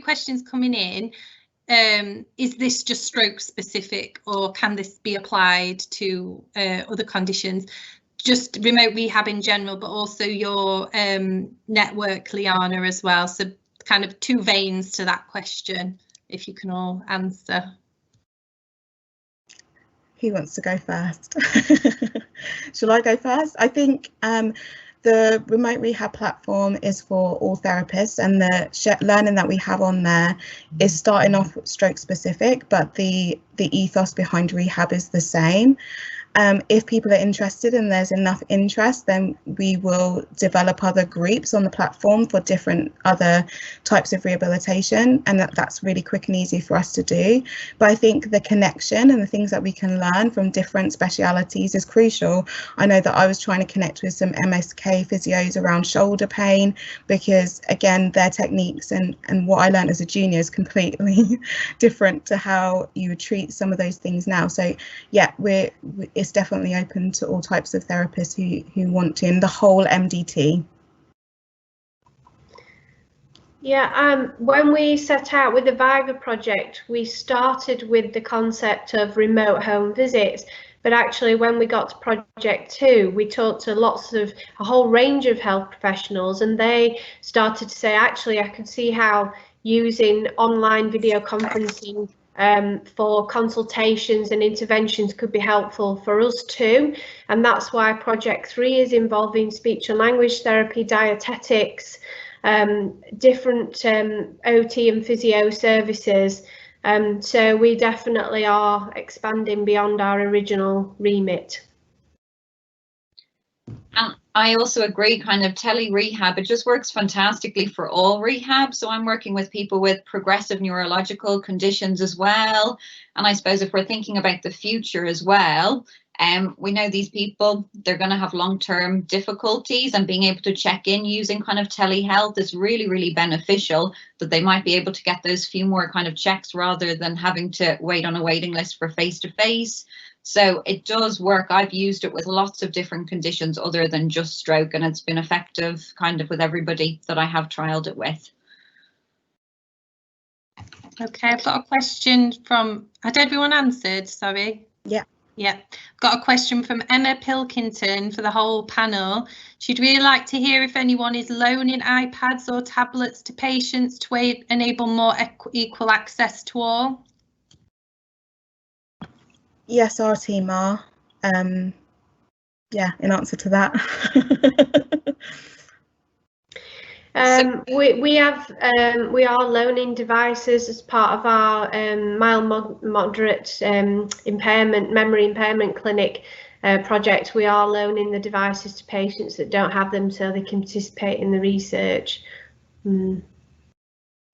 few questions coming in. Is this just stroke specific, or can this be applied to other conditions? Just remote rehab in general, but also your network, Liana, as well. So kind of two veins to that question, if you can all answer. Who wants to go first? Shall I go first? I think the remote rehab platform is for all therapists, and the learning that we have on there is starting off stroke specific, but the ethos behind rehab is the same. If people are interested and there's enough interest, then we will develop other groups on the platform for different other types of rehabilitation, and that's really quick and easy for us to do. But I think the connection and the things that we can learn from different specialities is crucial. I know that I was trying to connect with some MSK physios around shoulder pain, because again, their techniques and what I learned as a junior is completely different to how you would treat some of those things now. So yeah, it's definitely open to all types of therapists who want to, in the whole MDT. Yeah, when we set out with the Viva project, we started with the concept of remote home visits, but actually when we got to project 2, we talked to a whole range of health professionals, and they started to say, actually, I can see how using online video conferencing for consultations and interventions could be helpful for us too. And that's why project 3 is involving speech and language therapy, dietetics, different OT and physio services. So we definitely are expanding beyond our original remit. And I also agree, kind of Tele Rehab, it just works fantastically for all rehab. So I'm working with people with progressive neurological conditions as well. And I suppose if we're thinking about the future as well, we know these people, they're going to have long-term difficulties, and being able to check in using kind of telehealth is really, really beneficial, that they might be able to get those few more kind of checks rather than having to wait on a waiting list for face-to-face. So it does work. I've used it with lots of different conditions other than just stroke, and it's been effective kind of with everybody that I have trialed it with. Okay, I've got a question from, had everyone answered? Sorry. Yeah. Yeah, got a question from Emma Pilkington for the whole panel. She'd really like to hear if anyone is loaning iPads or tablets to patients to enable more equal access to all. Yes, our team are. Yeah, in answer to that. We are loaning devices as part of our mild moderate memory impairment clinic project. We are loaning the devices to patients that don't have them so they can participate in the research.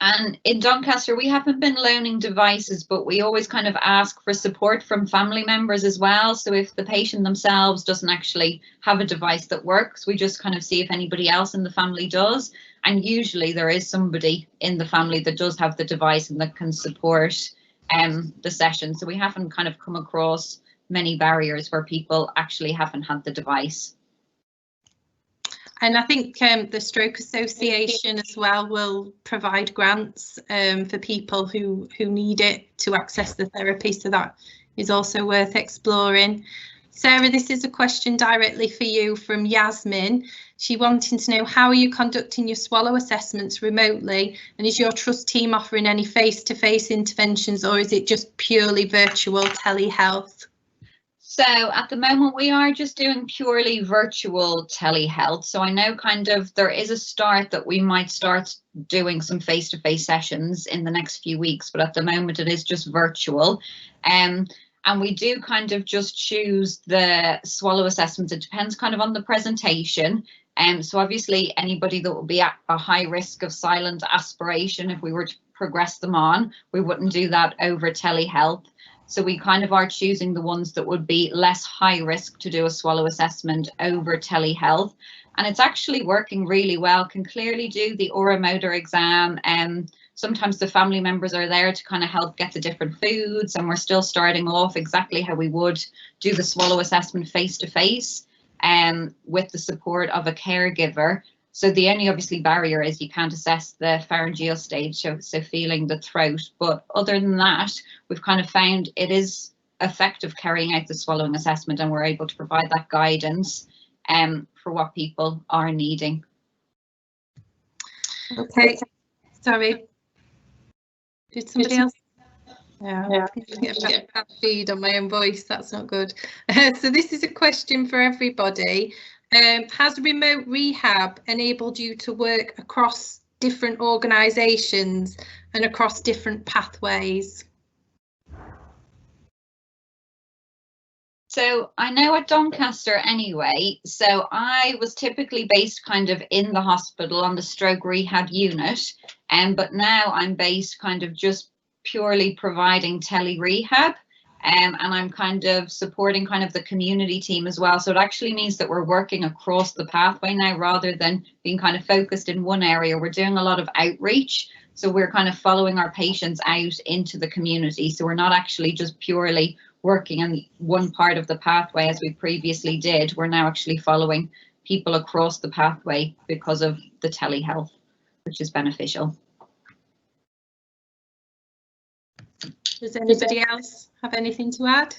And in Doncaster, we haven't been loaning devices, but we always kind of ask for support from family members as well. So if the patient themselves doesn't actually have a device that works, we just kind of see if anybody else in the family does. And usually there is somebody in the family that does have the device and that can support the session. So we haven't kind of come across many barriers where people actually haven't had the device. And I think the Stroke Association as well will provide grants for people who need it to access the therapy. So that is also worth exploring. Sarah, this is a question directly for you from Yasmin. She wanting to know, how are you conducting your swallow assessments remotely? And is your trust team offering any face-to-face interventions, or is it just purely virtual telehealth? So at the moment, we are just doing purely virtual telehealth. So I know kind of there is a start that we might start doing some face-to-face sessions in the next few weeks, but at the moment it is just virtual. And we do kind of just choose the swallow assessments. It depends kind of on the presentation. So obviously anybody that will be at a high risk of silent aspiration, if we were to progress them on, we wouldn't do that over telehealth. So we kind of are choosing the ones that would be less high risk to do a swallow assessment over telehealth. And it's actually working really well, can clearly do the oromotor exam. Sometimes the family members are there to kind of help get the different foods, and we're still starting off exactly how we would do the swallow assessment face to face, with the support of a caregiver. So the only obviously barrier is you can't assess the pharyngeal stage, so feeling the throat. But other than that, we've kind of found it is effective carrying out the swallowing assessment, and we're able to provide that guidance for what people are needing. Okay, sorry. Did somebody else? Yeah, I get a bad feed on my own voice. That's not good. So this is a question for everybody. Has remote rehab enabled you to work across different organisations and across different pathways? So I know at Doncaster anyway, so I was typically based kind of in the hospital on the stroke rehab unit, but now I'm based kind of just purely providing Tele Rehab, and I'm kind of supporting kind of the community team as well. So it actually means that we're working across the pathway now rather than being kind of focused in one area. We're doing a lot of outreach. So we're kind of following our patients out into the community. So we're not actually just purely working in one part of the pathway as we previously did. We're now actually following people across the pathway because of the telehealth, which is beneficial. Does anybody else have anything to add?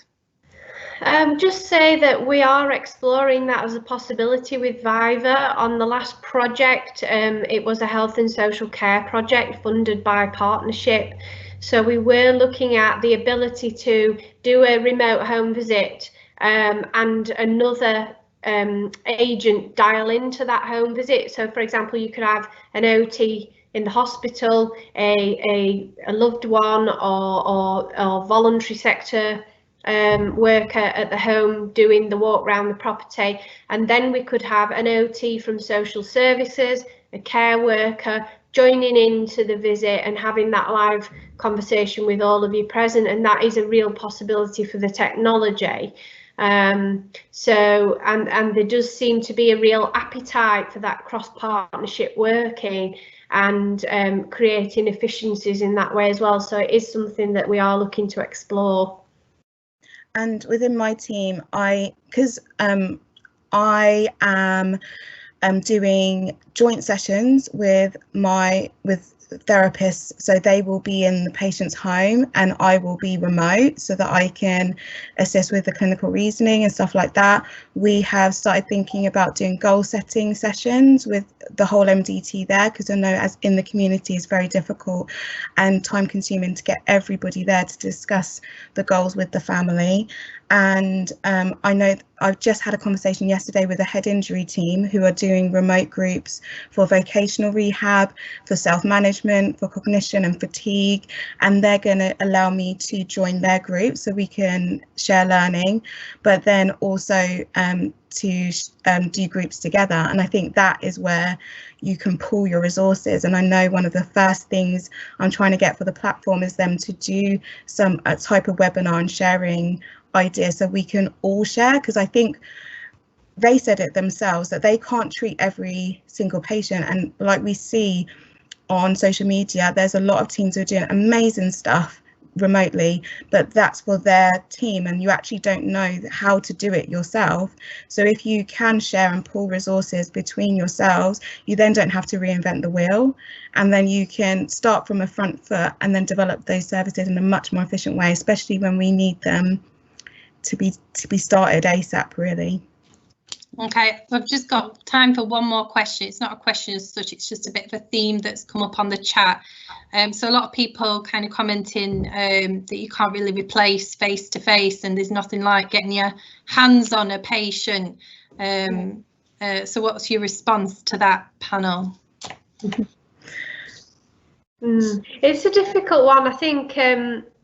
Just say that we are exploring that as a possibility with Viva. On the last project, it was a health and social care project funded by partnership. So we were looking at the ability to do a remote home visit and another agent dial into that home visit. So for example, you could have an OT in the hospital, a loved one or voluntary sector worker at the home doing the walk around the property, and then we could have an OT from social services, a care worker joining into the visit and having that live conversation with all of you present, and that is a real possibility for the technology. So there does seem to be a real appetite for that cross-partnership working and creating efficiencies in that way as well. So it is something that we are looking to explore. And within my team, because I am doing joint sessions with therapists, so they will be in the patient's home and I will be remote so that I can assist with the clinical reasoning and stuff like that. We have started thinking about doing goal setting sessions with the whole MDT there, because I know as in the community is very difficult and time consuming to get everybody there to discuss the goals with the family. And I know I've just had a conversation yesterday with a head injury team who are doing remote groups for vocational rehab, for self-management, for cognition and fatigue, and they're going to allow me to join their group so we can share learning, but then also to do groups together. And I think that is where you can pool your resources. And I know one of the first things I'm trying to get for the platform is them to do some type of webinar and sharing ideas so we can all share, because I think they said it themselves that they can't treat every single patient, and like we see on social media, there's a lot of teams who are doing amazing stuff remotely, but that's for their team and you actually don't know how to do it yourself. So if you can share and pool resources between yourselves, you then don't have to reinvent the wheel, and then you can start from a front foot and then develop those services in a much more efficient way, especially when we need them to be started ASAP, really. Okay, we've just got time for one more question. It's not a question as such, it's just a bit of a theme that's come up on the chat. So a lot of people kind of commenting that you can't really replace face-to-face and there's nothing like getting your hands on a patient. So what's your response to that, panel? It's a difficult one. I think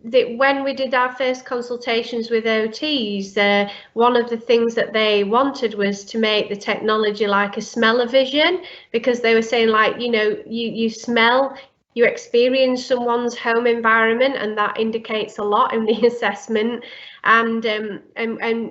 that when we did our first consultations with OTs, one of the things that they wanted was to make the technology like a smell-o-vision, because they were saying, like, you know, you smell, you experience someone's home environment, and that indicates a lot in the assessment, and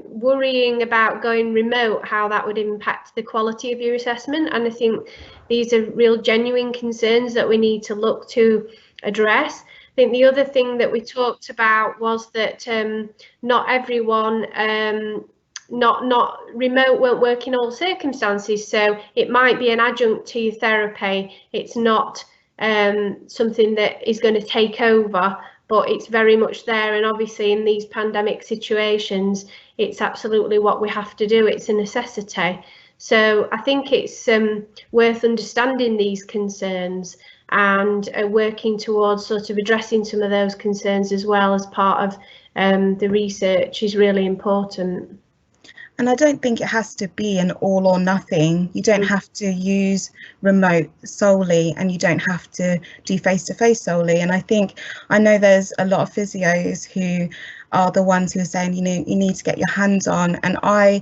worrying about going remote, how that would impact the quality of your assessment. And I think these are real genuine concerns that we need to look to address. I think the other thing that we talked about was that not everyone not remote won't work in all circumstances. So it might be an adjunct to your therapy. It's not something that is going to take over, but it's very much there. And obviously in these pandemic situations, it's absolutely what we have to do. It's a necessity. So I think it's worth understanding these concerns and working towards sort of addressing some of those concerns as well as part of the research is really important. And I don't think it has to be an all or nothing. You don't have to use remote solely, and you don't have to do face-to-face solely. And I know there's a lot of physios who are the ones who are saying, you need to get your hands on. And I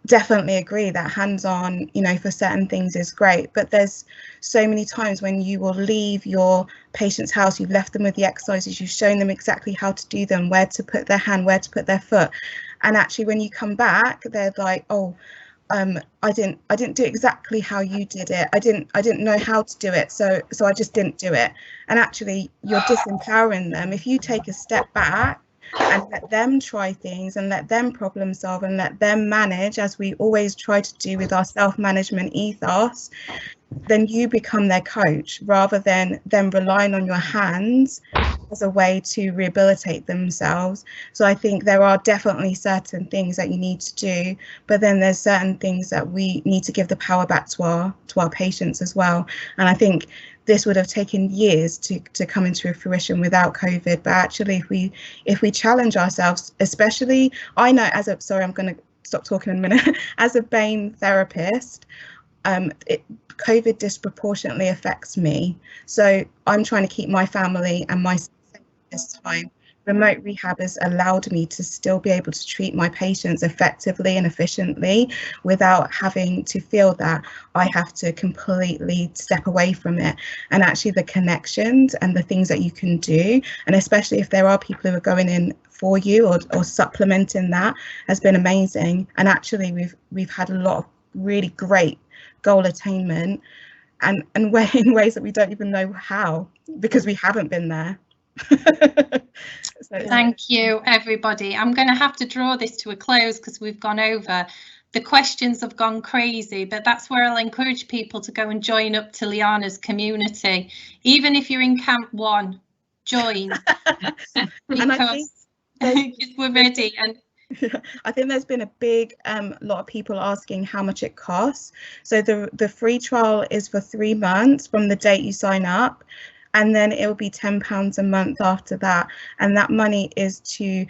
definitely agree that hands-on, for certain things is great, but there's so many times when you will leave your patient's house, you've left them with the exercises, you've shown them exactly how to do them, where to put their hand, where to put their foot, and actually when you come back, they're like, oh, I didn't do exactly how you did it. I didn't know how to do it, so I just didn't do it. And actually you're disempowering them. If you take a step back and let them try things and let them problem solve and let them manage, as we always try to do with our self-management ethos, then you become their coach rather than them relying on your hands as a way to rehabilitate themselves. So I think there are definitely certain things that you need to do, but then there's certain things that we need to give the power back to our patients as well. And I think this would have taken years to come into fruition without COVID. But actually, if we challenge ourselves, especially, I know I'm going to stop talking in a minute. As a BAME therapist, COVID disproportionately affects me. So I'm trying to keep my family and myself safe this time. Remote rehab has allowed me to still be able to treat my patients effectively and efficiently without having to feel that I have to completely step away from it. And actually the connections and the things that you can do, and especially if there are people who are going in for you or supplementing that, has been amazing. And actually we've had a lot of really great goal attainment and in ways that we don't even know how, because we haven't been there. So, thank you, everybody. I'm going to have to draw this to a close because we've gone over. The questions have gone crazy, but that's where I'll encourage people to go and join up to Liana's community. Even if you're in Camp 1, join. Because we're ready. And I think there's been a big lot of people asking how much it costs. So the free trial is for 3 months from the date you sign up, and then it will be £10 a month after that. And that money is to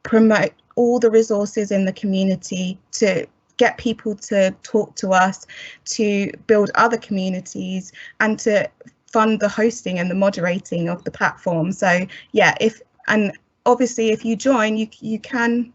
promote all the resources in the community, to get people to talk to us, to build other communities, and to fund the hosting and the moderating of the platform. So yeah, obviously if you join, you can.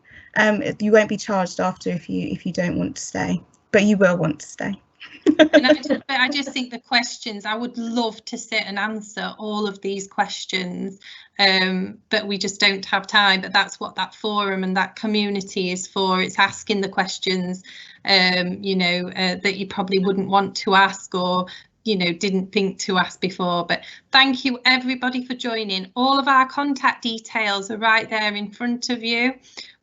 You won't be charged after if you don't want to stay, but you will want to stay. And I just think the questions, I would love to sit and answer all of these questions, but we just don't have time. But that's what that forum and that community is for. It's asking the questions, that you probably wouldn't want to ask or didn't think to ask before. But thank you everybody for joining. All of our contact details are right there in front of you.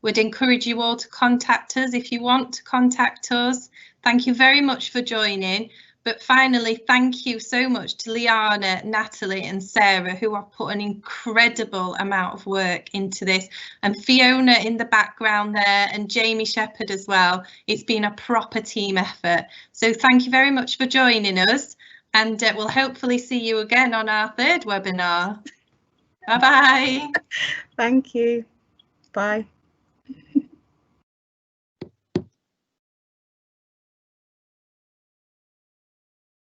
Would encourage you all to contact us if you want to contact us. Thank you very much for joining. But finally, thank you so much to Liana, Natalie and Sarah, who have put an incredible amount of work into this, and Fiona in the background there, and Jamie Shepherd as well. It's been a proper team effort. So thank you very much for joining us, and we'll hopefully see you again on our 3rd webinar. Bye-bye. Thank you. Bye.